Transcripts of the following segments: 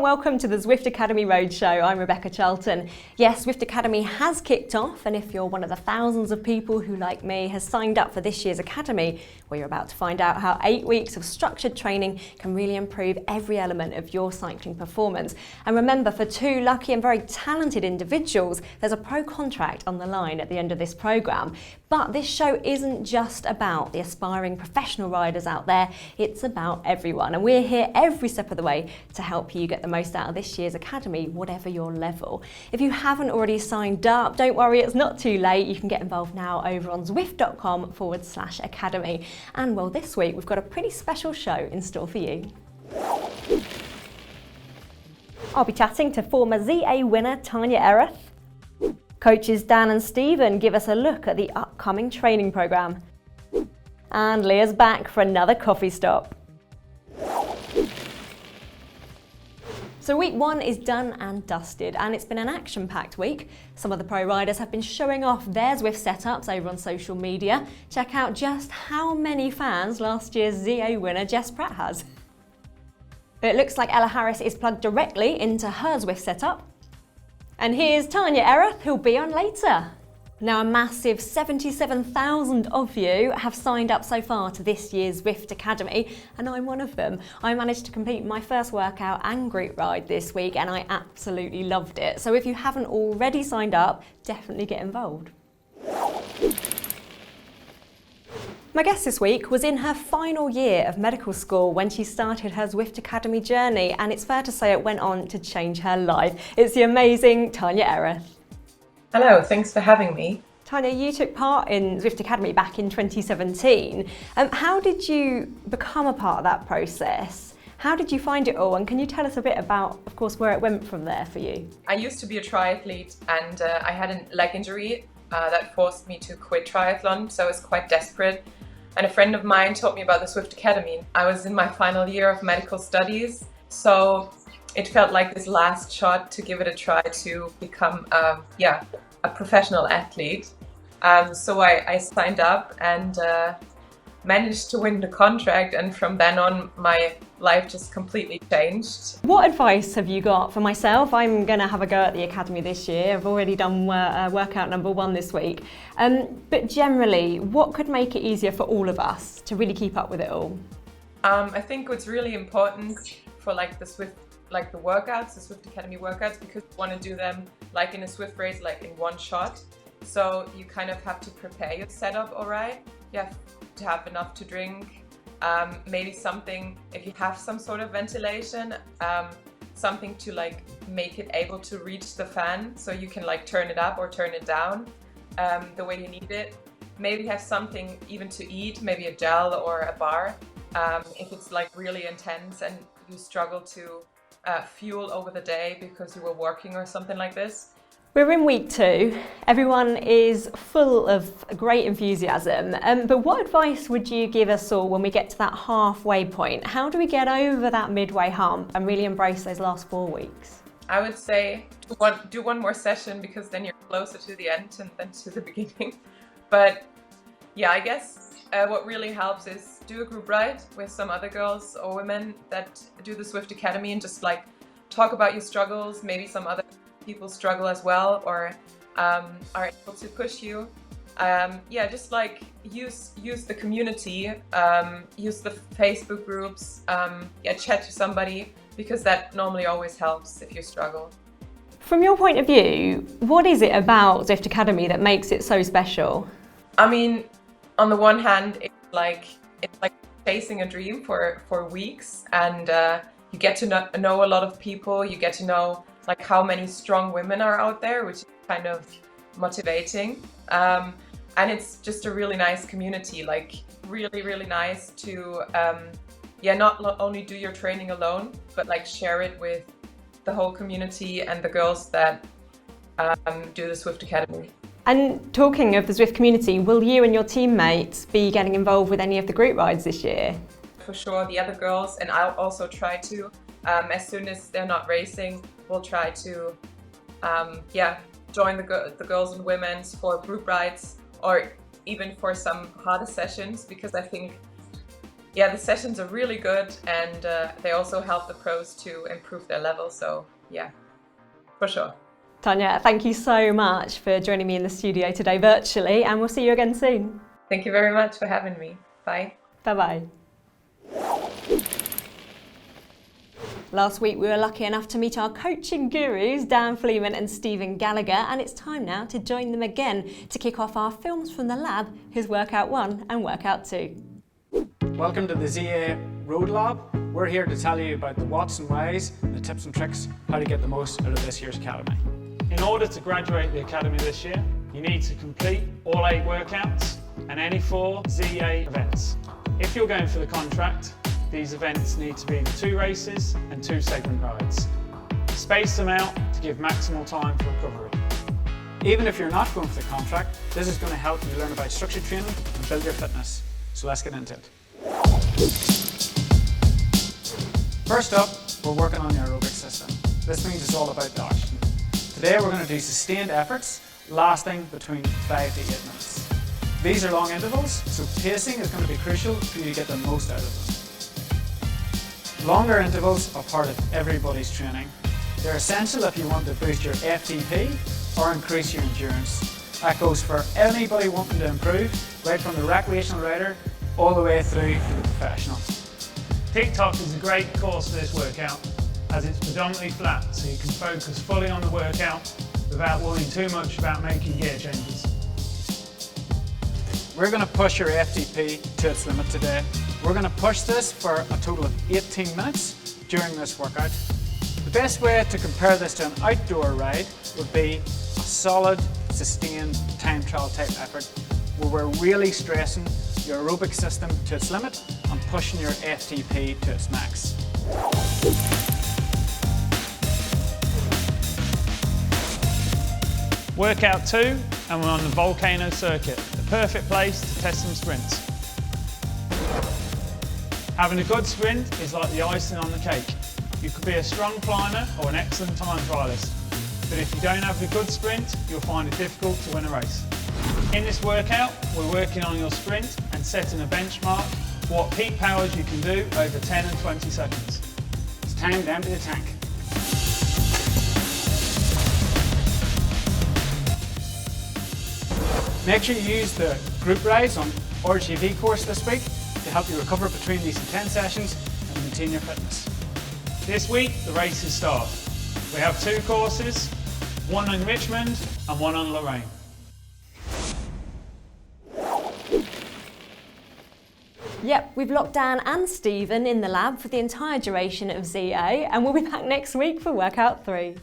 welcome to the Zwift Academy Roadshow. I'm Rebecca Charlton. Yes, Zwift Academy has kicked off, and if you're one of the thousands of people who, like me, has signed up for this year's Academy, well, you're about to find out how 8 weeks of structured training can really improve every element of your cycling performance. And remember, for 2 lucky and very talented individuals, there's a pro contract on the line at the end of this programme. But this show isn't just about the aspiring professional riders out there, it's about everyone. And we're here every step of the way to help you get the most out of this year's Academy, whatever your level. If you haven't already signed up, don't worry, it's not too late. You can get involved now over on zwift.com/academy. And well, this week we've got a pretty special show in store for you. I'll be chatting to former ZA winner Tanja Erath. Coaches Dan and Stephen give us a look at the upcoming training programme. And Leah's back for another coffee stop. So week 1 is done and dusted, and it's been an action-packed week. Some of the pro riders have been showing off their Zwift setups over on social media. Check out just how many fans last year's ZA winner Jess Pratt has. It looks like Ella Harris is plugged directly into her Zwift setup. And here's Tanja Erath, who'll be on later. Now, a massive 77,000 of you have signed up so far to this year's Zwift Academy, and I'm one of them. I managed to complete my first workout and group ride this week, and I absolutely loved it. So if you haven't already signed up, definitely get involved. My guest this week was in her final year of medical school when she started her Zwift Academy journey, and it's fair to say it went on to change her life. It's the amazing Tanja Erath. Hello, thanks for having me. Tanja, you took part in Zwift Academy back in 2017. How did you become a part of that process? How did you find it all? And can you tell us a bit about, of course, where it went from there for you? I used to be a triathlete, and I had a leg injury that forced me to quit triathlon, so I was quite desperate. And a friend of mine told me about the Zwift Academy. I was in my final year of medical studies, so it felt like this last shot to give it a try to become a professional athlete. So I signed up and managed to win the contract, and from then on my life just completely changed. What advice have you got for myself? I'm going to have a go at the Academy this year. I've already done workout number 1 this week. But generally, what could make it easier for all of us to really keep up with it all? I think what's really important for the workouts, the Zwift Academy workouts, because you want to do them like in a Zwift race, like in one shot. So you kind of have to prepare your setup all right. You have to have enough to drink, maybe something, if you have some sort of ventilation, something to make it able to reach the fan, so you can turn it up or turn it down the way you need it. Maybe have something even to eat, maybe a gel or a bar, if it's really intense and you struggle to fuel over the day because you were working or something like this. We're in week 2. Everyone is full of great enthusiasm. But what advice would you give us all when we get to that halfway point? How do we get over that midway hump and really embrace those last 4 weeks? I would say do one more session, because then you're closer to the end than to the beginning. But yeah, I guess what really helps is do a group ride with some other girls or women that do the Zwift Academy, and just talk about your struggles. Maybe some other people struggle as well, or are able to push you. Just use the community, use the Facebook groups, chat to somebody, because that normally always helps if you struggle. From your point of view, what is it about Zwift Academy that makes it so special? I mean, on the one hand, it's like chasing a dream for weeks, and you get to know a lot of people. You get to know how many strong women are out there, which is kind of motivating. And it's just a really nice community, really, really nice to, not only do your training alone, but share it with the whole community and the girls that do the Zwift Academy. And talking of the Zwift community, will you and your teammates be getting involved with any of the group rides this year? For sure, the other girls, and I'll also try to, as soon as they're not racing, we'll try to join the girls and women's for group rides, or even for some harder sessions, because I think yeah, the sessions are really good, and they also help the pros to improve their level. So yeah, for sure. Tanya, thank you so much for joining me in the studio today virtually, and we'll see you again soon. Thank you very much for having me. Bye. Bye-bye. Last week we were lucky enough to meet our coaching gurus, Dan Fleeman and Stephen Gallagher, and it's time now to join them again to kick off our Films from the Lab, his Workout 1 and Workout 2. Welcome to the ZA Road Lab. We're here to tell you about the whats and whys, the tips and tricks, how to get the most out of this year's Academy. In order to graduate the Academy this year, you need to complete all 8 workouts and any 4 ZA events. If you're going for the contract, these events need to be 2 races and 2 segment rides. Space them out to give maximal time for recovery. Even if you're not going for the contract, this is going to help you learn about structured training and build your fitness. So let's get into it. First up, we're working on the aerobic system. This means it's all about the oxygen. Today we're going to do sustained efforts lasting between 5 to 8 minutes. These are long intervals, so pacing is going to be crucial for you to get the most out of them. Longer intervals are part of everybody's training. They're essential if you want to boost your FTP or increase your endurance. That goes for anybody wanting to improve, right from the recreational rider all the way through to the professional. TikTok is a great course for this workout as it's predominantly flat, so you can focus fully on the workout without worrying too much about making gear changes. We're going to push your FTP to its limit today. We're going to push this for a total of 18 minutes during this workout. The best way to compare this to an outdoor ride would be a solid, sustained time trial type effort where we're really stressing your aerobic system to its limit and pushing your FTP to its max. Workout 2, and we're on the volcano circuit, the perfect place to test some sprints. Having a good sprint is like the icing on the cake. You could be a strong climber or an excellent time trialist, but if you don't have a good sprint, you'll find it difficult to win a race. In this workout, we're working on your sprint and setting a benchmark for what peak powers you can do over 10 and 20 seconds. It's time to empty the tank. Make sure you use the group rides on RGV course this week to help you recover between these intense sessions and maintain your fitness. This week, the races start. We have 2 courses, one in Richmond and one on Lorraine. Yep, we've locked Dan and Stephen in the lab for the entire duration of ZA, and we'll be back next week for Workout 3.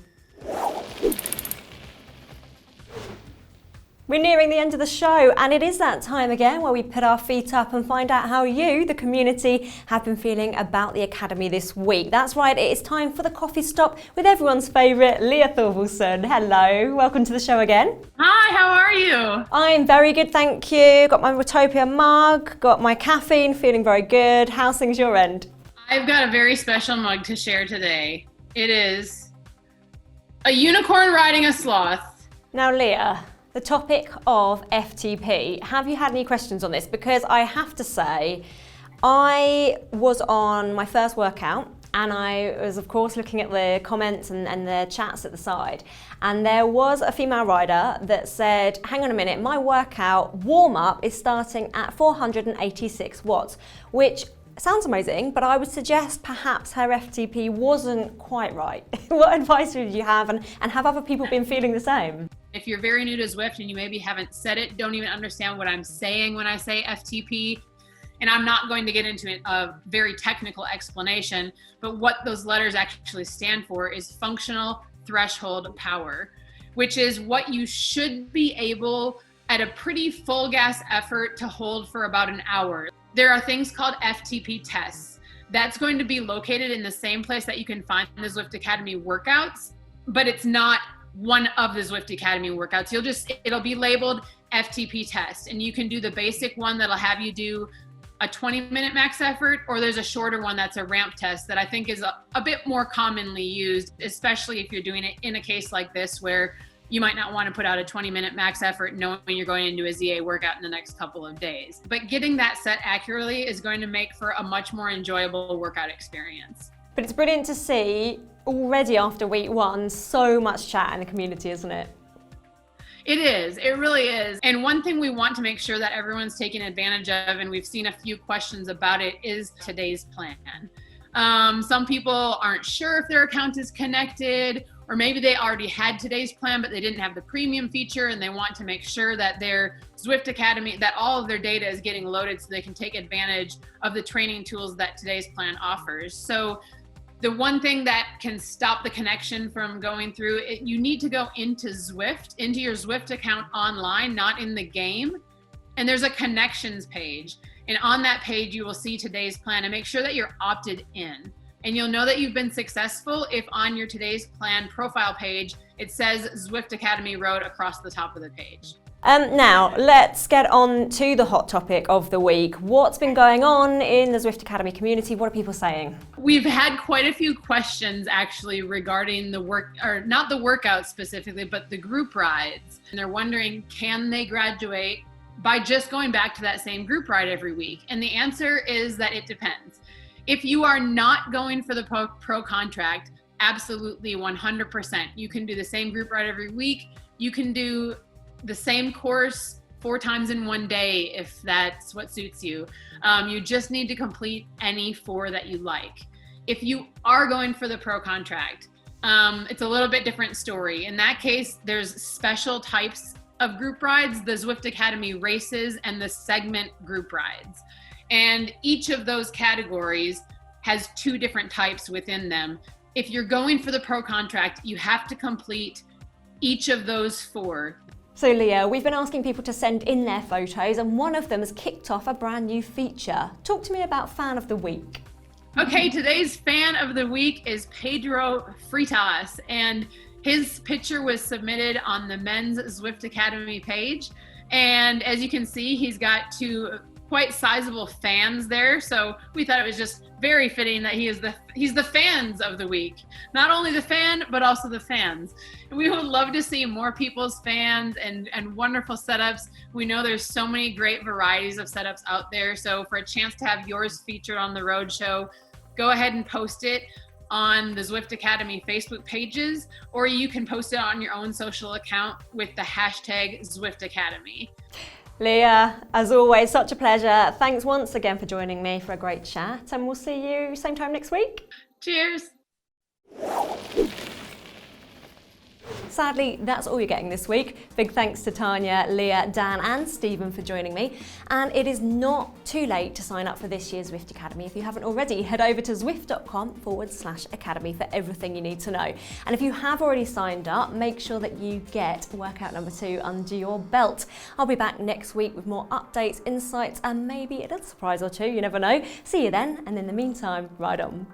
We're nearing the end of the show, and it is that time again where we put our feet up and find out how you, the community, have been feeling about the Academy this week. That's right, it is time for the coffee stop with everyone's favourite, Leah Thorvaldson. Hello, welcome to the show again. Hi, how are you? I'm very good, thank you. Got my Watopia mug, got my caffeine, feeling very good. How's things your end? I've got a very special mug to share today. It is a unicorn riding a sloth. Now, Leah, the topic of FTP, have you had any questions on this? Because I have to say, I was on my first workout and I was of course looking at the comments and the chats at the side, and there was a female rider that said, hang on a minute, my workout warm-up is starting at 486 watts, which sounds amazing, but I would suggest perhaps her FTP wasn't quite right. What advice would you have, and have other people been feeling the same? If you're very new to Zwift and you maybe haven't said it, don't even understand what I'm saying when I say FTP, and I'm not going to get into a very technical explanation, but what those letters actually stand for is functional threshold power, which is what you should be able at a pretty full gas effort to hold for about an hour. There are things called FTP tests. That's going to be located in the same place that you can find the Zwift Academy workouts, but it's not one of the Zwift Academy workouts. It'll be labeled FTP test, and you can do the basic one that'll have you do a 20-minute max effort, or there's a shorter one that's a ramp test that I think is a bit more commonly used, especially if you're doing it in a case like this where you might not want to put out a 20-minute max effort knowing you're going into a ZA workout in the next couple of days. But getting that set accurately is going to make for a much more enjoyable workout experience. But it's brilliant to see already after week 1, so much chat in the community, isn't it? It is, it really is. And one thing we want to make sure that everyone's taking advantage of, and we've seen a few questions about it, is today's plan. Some people aren't sure if their account is connected, or maybe they already had today's plan, but they didn't have the premium feature, and they want to make sure that their Zwift Academy, that all of their data is getting loaded so they can take advantage of the training tools that today's plan offers. So the one thing that can stop the connection from going through it, you need to go into Zwift, into your Zwift account online, not in the game. And there's a connections page. And on that page, you will see today's plan, and make sure that you're opted in. And you'll know that you've been successful if on your today's plan profile page, it says Zwift Academy Road across the top of the page. Now, let's get on to the hot topic of the week. What's been going on in the Zwift Academy community? What are people saying? We've had quite a few questions actually regarding the work, or not the workouts specifically, but the group rides. And they're wondering, can they graduate by just going back to that same group ride every week? And the answer is that it depends. If you are not going for the pro contract, absolutely 100%. You can do the same group ride every week. You can do the same course 4 times in one day if that's what suits you. You just need to complete any 4 that you like. If you are going for the pro contract, it's a little bit different story. In that case, there's special types of group rides, the Zwift Academy races and the segment group rides. And each of those categories has 2 different types within them. If you're going for the pro contract, you have to complete each of those 4. So Leah, we've been asking people to send in their photos, and one of them has kicked off a brand new feature. Talk to me about Fan of the Week. Okay, today's Fan of the Week is Pedro Fritas, and his picture was submitted on the Men's Zwift Academy page. And as you can see, he's got 2 quite sizable fans there. So we thought it was just very fitting that he's the fans of the week. Not only the fan, but also the fans. And we would love to see more people's fans and wonderful setups. We know there's so many great varieties of setups out there. So for a chance to have yours featured on the roadshow, go ahead and post it on the Zwift Academy Facebook pages, or you can post it on your own social account with the hashtag Zwift Academy. Leah, as always, such a pleasure. Thanks once again for joining me for a great chat, and we'll see you same time next week. Cheers. Sadly, that's all you're getting this week. Big thanks to Tanya, Leah, Dan and Stephen for joining me. And it is not too late to sign up for this year's Zwift Academy. If you haven't already, head over to zwift.com/academy for everything you need to know. And if you have already signed up, make sure that you get workout number 2 under your belt. I'll be back next week with more updates, insights, and maybe a little surprise or 2, you never know. See you then, and in the meantime, ride on.